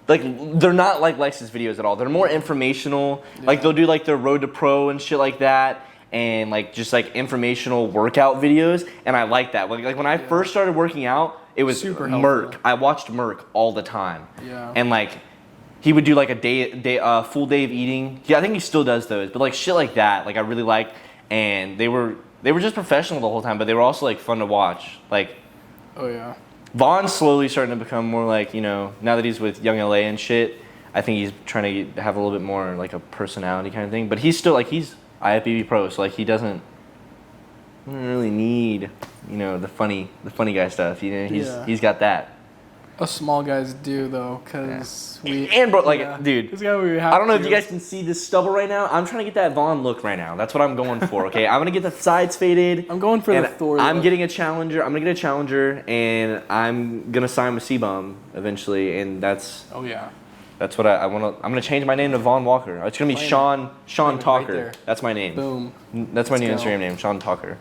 they're not like Lex's videos at all. They're more informational. Yeah. Like they'll do like their road to pro and shit like that. And like just like informational workout videos, and I like that. Like when I first started working out, it was super Merck. Helpful. I watched Merck all the time. Yeah. And like he would do like a full day of eating. Yeah, I think he still does those. But like shit like that, like I really liked. And they were just professional the whole time, but they were also like fun to watch. Like, oh yeah. Vaughn's slowly starting to become more like, now that he's with Young LA and shit, I think he's trying to have a little bit more like a personality kind of thing. But he's still like he's IFBB pro, so like he doesn't really need the funny guy stuff. He's got that. Us small guys do though, cause dude, I don't know if you guys can see this stubble right now. I'm trying to get that Vaughn look right now. That's what I'm going for. Okay, I'm gonna get the sides faded. I'm going for the Thor. I'm getting a challenger. I'm gonna get a challenger, and I'm gonna sign with C-Bum eventually, and that's. Oh yeah. That's what I want to. I'm gonna change my name to Vaughn Walker. It's gonna be Sean Talker. Right, that's my name. Boom. That's my new Instagram name, Sean Talker.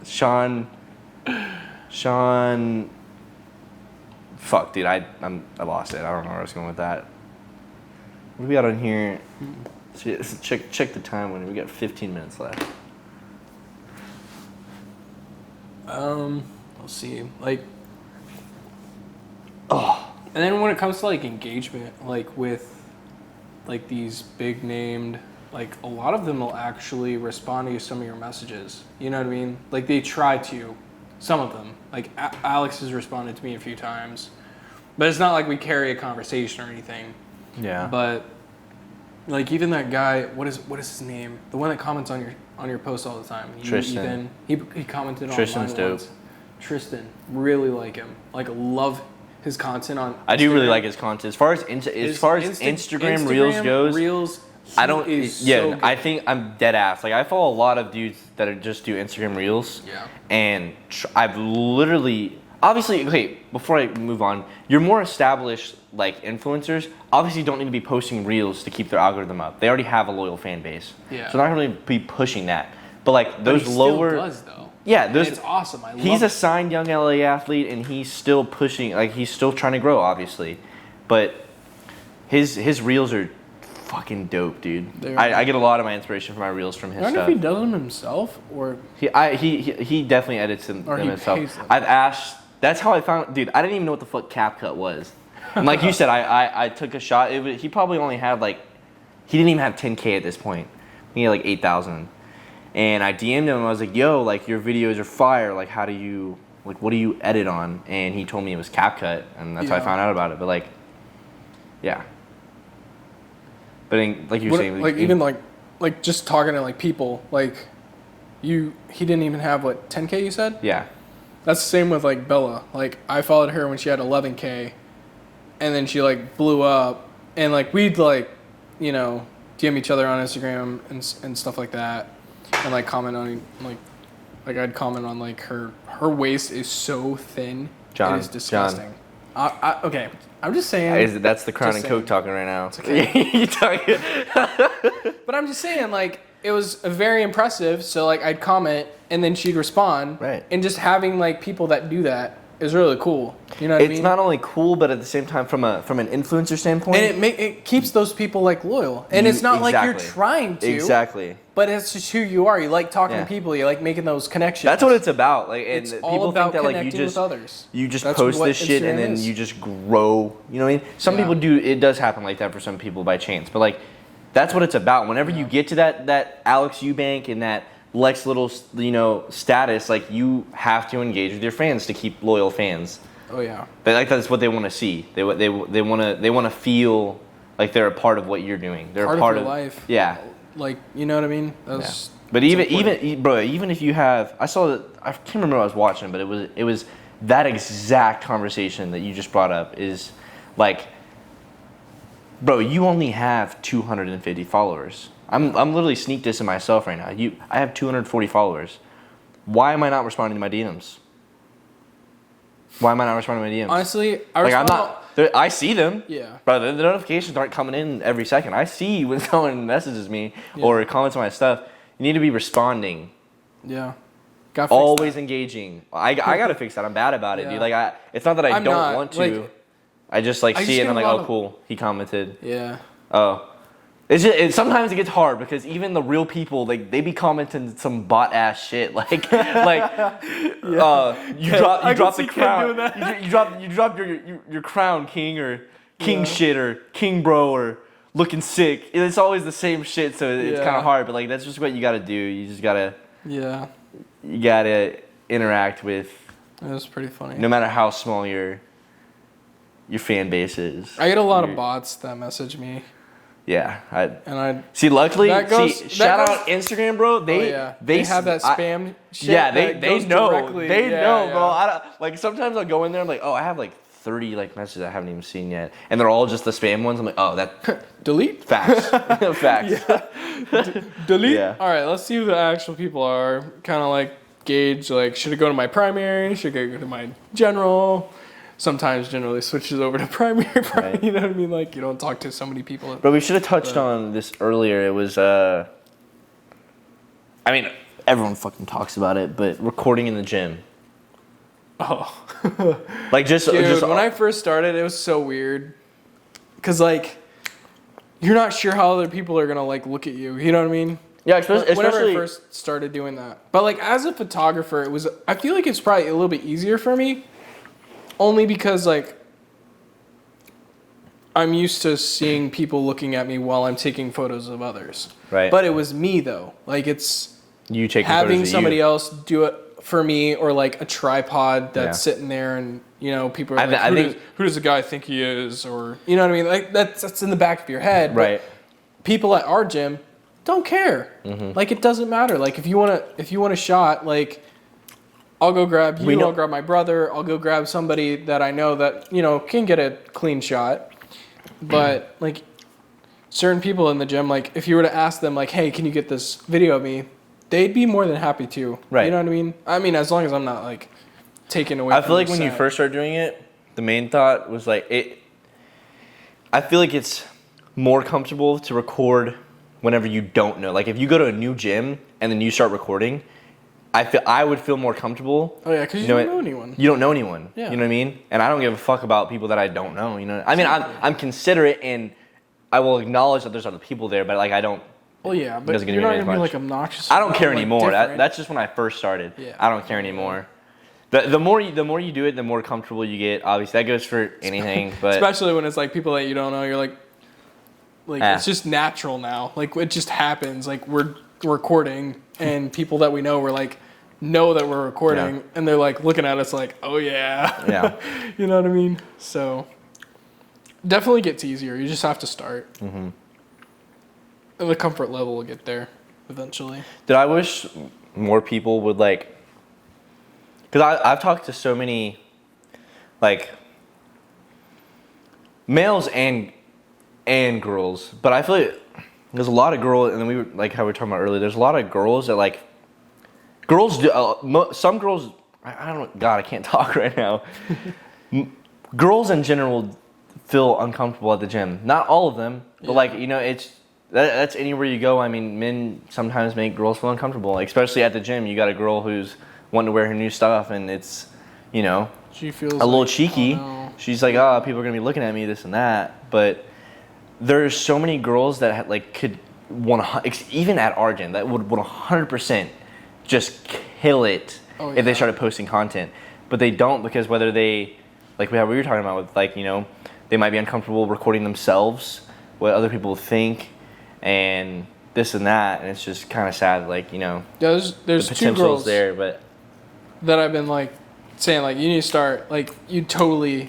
Sean. Fuck, dude. I lost it. I don't know where I was going with that. What do we got on here? Check the time when we got 15 minutes left. Let's see. Like. Oh. And then when it comes to like engagement, like with like these big named, like a lot of them will actually respond to some of your messages. You know what I mean? Like they try to, some of them. Like Alex has responded to me a few times, but it's not like we carry a conversation or anything. Yeah. But like even that guy, what is his name? The one that comments on your post all the time. Tristan. He commented on Tristan's mine dope. once. Tristan, really like him. Like love his content on Instagram. I do really like his content. As far as Instagram Reels, I don't. So I think I'm dead ass. Like I follow a lot of dudes that just do Instagram Reels. Yeah. And I've literally, obviously, okay. Before I move on, you're more established like influencers. Obviously, don't need to be posting Reels to keep their algorithm up. They already have a loyal fan base. Yeah. So they're not going to be pushing that. But like those lower. Still does though. Yeah, it's awesome. He's a signed Young LA athlete, and he's still pushing. Like he's still trying to grow, obviously, but his reels are fucking dope, dude. I get a lot of my inspiration from my reels from his stuff. I wonder if he does them himself or he definitely edits them himself. I've asked. That's how I found. Dude, I didn't even know what the fuck CapCut was. And like you said, I took a shot. He probably only had like he didn't even have 10K at this point. He had like 8,000. And I DM'd him. I was like, yo, like your videos are fire. Like what do you edit on? And he told me it was CapCut, and that's how I found out about it. But like, yeah. But like you're saying, like even like just talking to like people, like he didn't even have 10K you said? Yeah. That's the same with like Bella. Like I followed her when she had 11K, and then she like blew up, and like we'd like, DM each other on Instagram and stuff like that, and like comment on like I'd comment on like her waist is so thin. John, it is disgusting. Okay, I'm just saying. That's the Crown and Coke talking right now. It's okay. You talking? But I'm just saying, like, it was very impressive. So, like, I'd comment, and then she'd respond. Right. And just having, like, people that do that is really cool. You know what I mean? It's not only cool, but at the same time, from an influencer standpoint. And it keeps those people, like, loyal. And it's not like you're trying to. Exactly. But it's just who you are. You like talking to people. You like making those connections. That's what it's about. Like, and it's people all about think that like connecting with others. You just That's post what this shit Instagram and then is. you just grow. You know what I mean? Some people do. It does happen like that for some people by chance. But like, that's what it's about. Whenever you get to that Alex Eubank and that Lex Little, status, like you have to engage with your fans to keep loyal fans. Oh yeah. That's what they want to see. They want to feel like they're a part of what you're doing. They're part a part of of your life. Yeah. Like, you know what I mean? That's But even if you have, I saw that, I can't remember what I was watching, but it was that exact conversation that you just brought up is like, bro, you only have 250 followers. I'm literally sneak dissing myself right now. I have 240 followers. Why am I not responding to my DMs? Why am I not responding to my DMs? Honestly, I see them. Yeah. But the notifications aren't coming in every second. I see when someone messages me or comments on my stuff. You need to be responding. Yeah. Always engaging. I gotta fix that. I'm bad about it, dude. Like it's not that I don't want to. Like, I just see it and I'm like, oh cool, he commented. Yeah. Oh. Sometimes it gets hard because even the real people, like they be commenting some bot ass shit, you drop the crown, you drop your crown, king or king shit or king bro or looking sick. It's always the same shit, so it's kind of hard. But like that's just what you gotta do. You just gotta you gotta interact with. That was pretty funny. No matter how small your fan base is. I get a lot of bots that message me. Yeah, luckily, shout out Instagram, bro. They have that spam shit. Yeah, they know. Directly. They know, bro. Sometimes I'll go in there. I'm like, oh, I have like 30 messages I haven't even seen yet, and they're all just the spam ones. I'm like, oh, that delete facts, facts. Delete. Yeah. All right, let's see who the actual people are. Kind of like gauge. Like, should I go to my primary? Should I go to my general? Sometimes generally switches over to primary. Right. You know what I mean? Like, you don't talk to so many people. But we should have touched on this earlier. It was, I mean, everyone fucking talks about it, but recording in the gym. Oh. Dude, when I first started, it was so weird. Because, like, you're not sure how other people are going to, look at you. You know what I mean? Yeah, especially whenever I first started doing that. But, as a photographer, I feel like it's probably a little bit easier for me. Only because, I'm used to seeing people looking at me while I'm taking photos of others. Right. But it was me, though. It's you taking having photos of somebody you. else do it for me, or, a tripod that's sitting there and, people are who does the guy think he is? Or, you know what I mean? That's in the back of your head. Right. But people at our gym don't care. Mm-hmm. It doesn't matter. If you want a shot, I'll go grab you, I'll grab my brother, I'll go grab somebody that I know that, can get a clean shot. But, certain people in the gym, if you were to ask them, hey, can you get this video of me? They'd be more than happy to. Right. You know what I mean? I mean, as long as I'm not, taken away I from feel like the when you set. first started doing it, the main thought was, I feel like it's more comfortable to record whenever you don't know. If you go to a new gym and then you start recording, I would feel more comfortable. Oh, yeah, because you don't know anyone. You don't know anyone. Yeah. You know what I mean? And I don't give a fuck about people that I don't know. You know? I mean, I'm considerate and I will acknowledge that there's other people there, but I don't. Well, yeah, but you're not going to be obnoxious. I don't care anymore. Different. That's just when I first started. Yeah. I don't care anymore. The more you do it, the more comfortable you get. Obviously, that goes for anything. But especially when it's people that you don't know, you're like it's just natural now. Like it just happens. Like we're recording, and people that we know were like know that we're recording, and they're like looking at us like, oh yeah, you know what I mean? So definitely gets easier. You just have to start. Mm-hmm. And the comfort level will get there eventually. Did I wish more people would like, because I've talked to so many like males and girls, but I feel like there's a lot of girls, and then we were like how we were talking about earlier, there's a lot of girls that like, girls do, some girls, I don't, God, I can't talk right now. Girls in general feel uncomfortable at the gym. Not all of them, but like, you know, that's anywhere you go. I mean, men sometimes make girls feel uncomfortable, like, especially at the gym. You got a girl who's wanting to wear her new stuff, and it's, you know, she feels a little cheeky. Oh, no. She's like, oh, people are going to be looking at me, this and that. But there's so many girls that like could, even at our gym, that would 100% just kill it if they started posting content. But they don't, because whether they, like we were talking about with, like, you know, they might be uncomfortable recording themselves, what other people think, and this and that, and it's just kind of sad. Like, you know, there's the two girls there, but that I've been like saying like, you need to start, like, you totally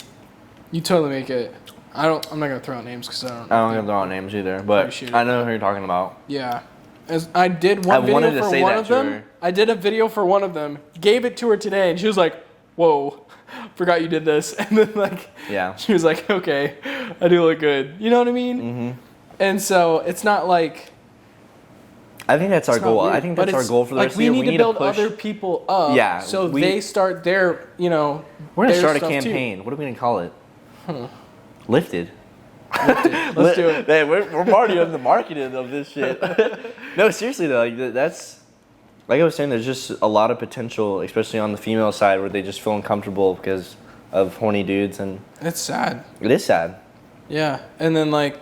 make it. I'm not gonna throw out names because I don't gonna throw out names either, but I know who you're talking about. Yeah, as I did one video for one of them. I did a video for one of them, gave it to her today, and she was like, "Whoa, forgot you did this." And then like, she was like, "Okay, I do look good." You know what I mean? Mm-hmm. And so it's not like, I think that's our goal. I think that's our goal for the rest of the year. We need to build other people up. Yeah, so they start their, you know. We're gonna start a campaign. What are we gonna call it? LifTed. Let's do it. Man, we're already on the marketing of this shit. No, seriously though, like that's, like I was saying, there's just a lot of potential, especially on the female side, where they just feel uncomfortable because of horny dudes, and it's sad. It is sad. Yeah, and then like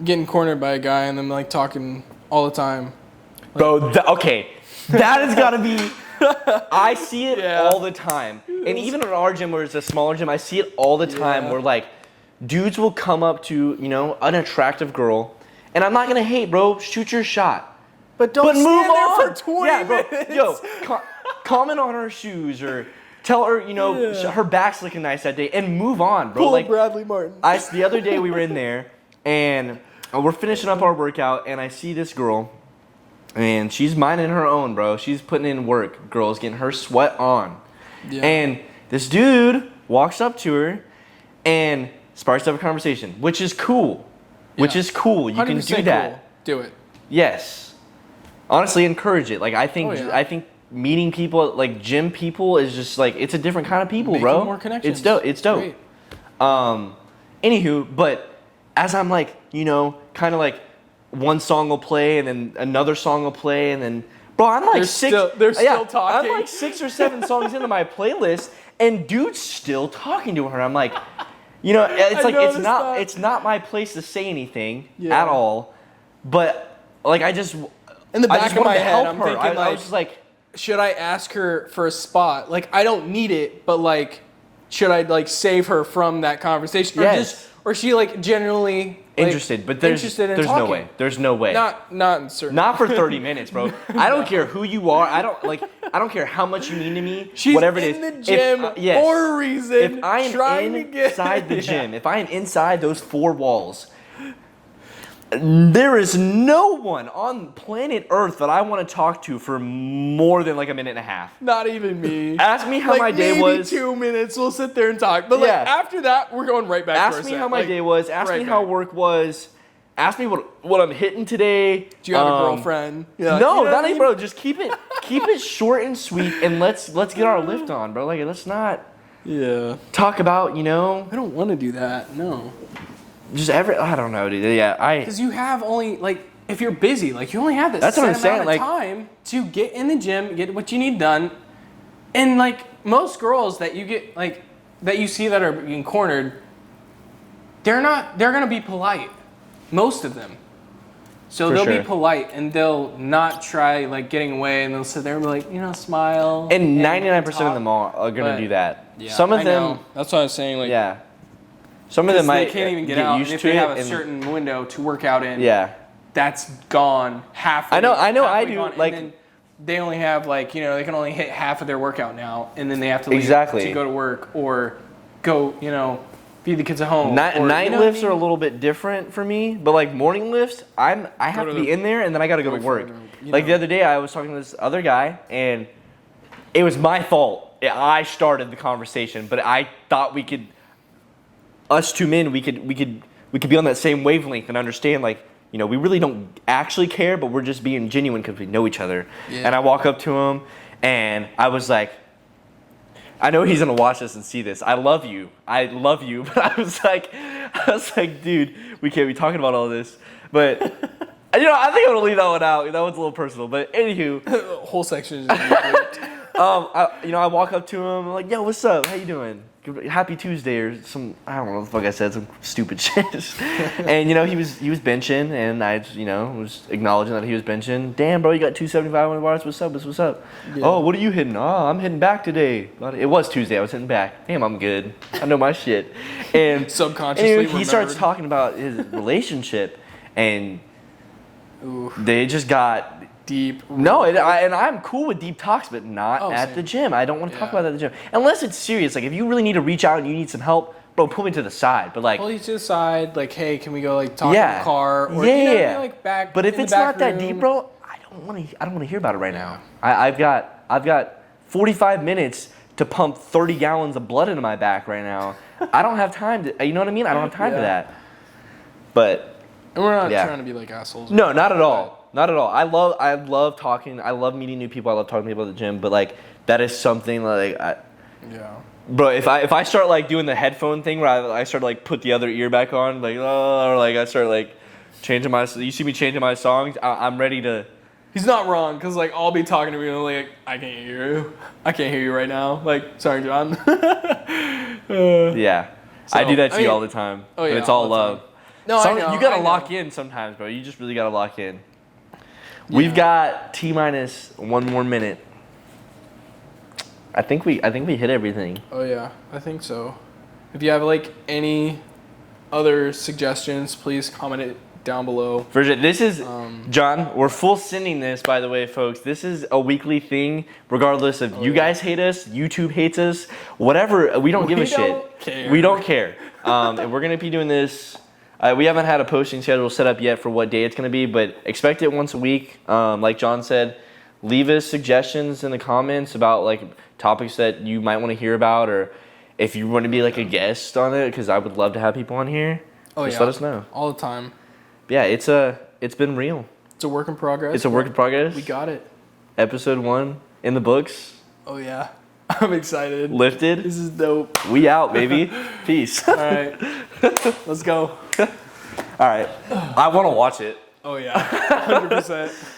getting cornered by a guy and then like talking all the time. Like, bro, okay, that has got to be. I see it all the time, and even at our gym, where it's a smaller gym, I see it all the time. Where like dudes will come up to, you know, an attractive girl, and I'm not gonna hate, bro. Shoot your shot, but don't stand move there on. for 20 minutes. Yo, comment on her shoes or tell her, you know, her back's looking nice that day, and move on, bro. Pull like Bradley Martin. The other day we were in there, and we're finishing up our workout, and I see this girl. And she's minding her own, bro. She's putting in work. Girl's getting her sweat on. Yeah. And this dude walks up to her and starts up a conversation, which is cool. Yeah. Which is cool. You can do that. Cool. Do it. Yes. Honestly, encourage it. Like, I think meeting people, like gym people, is just like, it's a different kind of people, bro. More connections. It's dope. It's dope. Great. Anywho, but as I'm like, you know, kind of like, one song will play, and then another song will play, and then, bro, I'm like they're still talking. I'm like 6 or 7 songs into my playlist, and dude's still talking to her. I'm like, you know, it's like it's not my place to say anything at all, but like I just in the back of my head, I'm thinking I was just like, should I ask her for a spot? Like, I don't need it, but like, should I like save her from that conversation? Or she like genuinely interested, but there's no way. There's no way. Not in certain. Not for 30 minutes, bro. I don't care who you are. I don't care how much you mean to me. She's whatever it is. In the gym for a reason. If I am inside the gym, if I am inside those 4 walls, there is no one on planet Earth that I want to talk to for more than like a minute and a half. Not even me. Ask me how my day was. 2 minutes, we'll sit there and talk. But like after that, we're going right back to our set. Ask me how my day was. Ask me how work was. Ask me what I'm hitting today. Do you have a girlfriend? Yeah. No, not even, bro. Just keep it short and sweet, and let's get our lift on, bro. Like, let's not talk about, you know. I don't want to do that. No. Just I don't know, dude. Yeah, because you have only, like, if you're busy, like, you only have this set amount of time to get in the gym, get what you need done, and like most girls that you get, like, that you see that are being cornered, they're gonna be polite, most of them. So they'll be polite, and they'll not try like getting away, and they'll sit there and be like, you know, smile. And 99% of them are gonna do that. Yeah, Some of them. Know. That's what I was saying. Like, Some of them might they can't even get get out. used And if to they it have a and- certain window to work out in, Yeah. that's gone halfway. I know, I halfway do, gone, like- and then they only have like, you know, they can only hit half of their workout now, and then they have to leave Exactly. to go to work or go, you know, feed the kids at home. Night or, lifts you know what I mean? are a little bit different for me, but like morning lifts, I have to to be the in there and then I got to go to work. boyfriend or, you Like know. the other day, I was talking to this other guy and it was my fault. I started the conversation, but I thought we could, us two men, we could be on that same wavelength and understand like, you know, we really don't actually care, but we're just being genuine because we know each other. Yeah. And I walk up to him and I was like, I know he's gonna watch this and see this. I love you, but I was like, dude, we can't be talking about all this. But you know, I think I'm gonna leave that one out. That one's a little personal. But anywho, The whole section is just I walk up to him, I'm like, yo, what's up? How you doing? Happy Tuesday or some, I don't know what the fuck I said, some stupid shit. And you know, he was benching, and I, you know, was acknowledging that he was benching. Damn, bro, you got 275 on the bars. What's up? What's up? Yeah. Oh, what are you hitting? Oh, I'm hitting back today. It was Tuesday. I was hitting back. Damn, I'm good. I know my shit. And Subconsciously anyway, he starts remembered. talking about his relationship, and Ooh, they just got. deep. No, and I'm cool with deep talks, but not Oh, at same. the gym. I don't want to talk Yeah. about that at the gym. Unless it's serious. Like, if you really need to reach out and you need some help, bro, pull me to the side. But, like, Pull you to the side, like, hey, can we go like talk in yeah. the car? Or, yeah, you know, what I yeah. mean, like back. But if in the it's back not that room. deep, bro, I don't want to hear about it right now. I've got 45 minutes to pump 30 gallons of blood into my back right now. I don't have time to, you know what I mean? I don't have time for Yeah. that. But And we're not Yeah. trying to be like assholes. no, not at all. Not at all. I love talking. I love meeting new people. I love talking to people at the gym. But like that is something like, Yeah. bro. If I start like doing the headphone thing where I start to like put the other ear back on, like or like I start like changing my. You see me changing my songs. I'm ready to. He's not wrong, because like I'll be talking to you and like, I can't hear you. I can't hear you right now. Like, sorry, John. Yeah, So, I do that to I you mean- all the time. Oh, But yeah, it's all all the time. love. No, I know. You gotta I know. lock in sometimes, bro. You just really gotta lock in. We've got T-minus 1 more minute. I think we hit everything. Oh yeah, I think so. If you have like any other suggestions, please comment it down below. Virgin, this is John. We're full sending this, by the way, folks. This is a weekly thing, regardless of you guys hate us, YouTube hates us, whatever. We don't give a shit. don't care. We don't care. And we're gonna be doing this. We haven't had a posting schedule set up yet for what day it's gonna be, but expect it once a week. Like John said, leave us suggestions in the comments about like topics that you might want to hear about, or if you want to be like a guest on it, because I would love to have people on here. Just let us know. All the time. Yeah, it's been real. It's a work in progress. It's a work in progress. We got it. Episode 1 in the books. Oh yeah, I'm excited. Lifted. This is dope. We out, baby. Peace. All right, let's go. All right. I want to watch it. Oh yeah, 100%.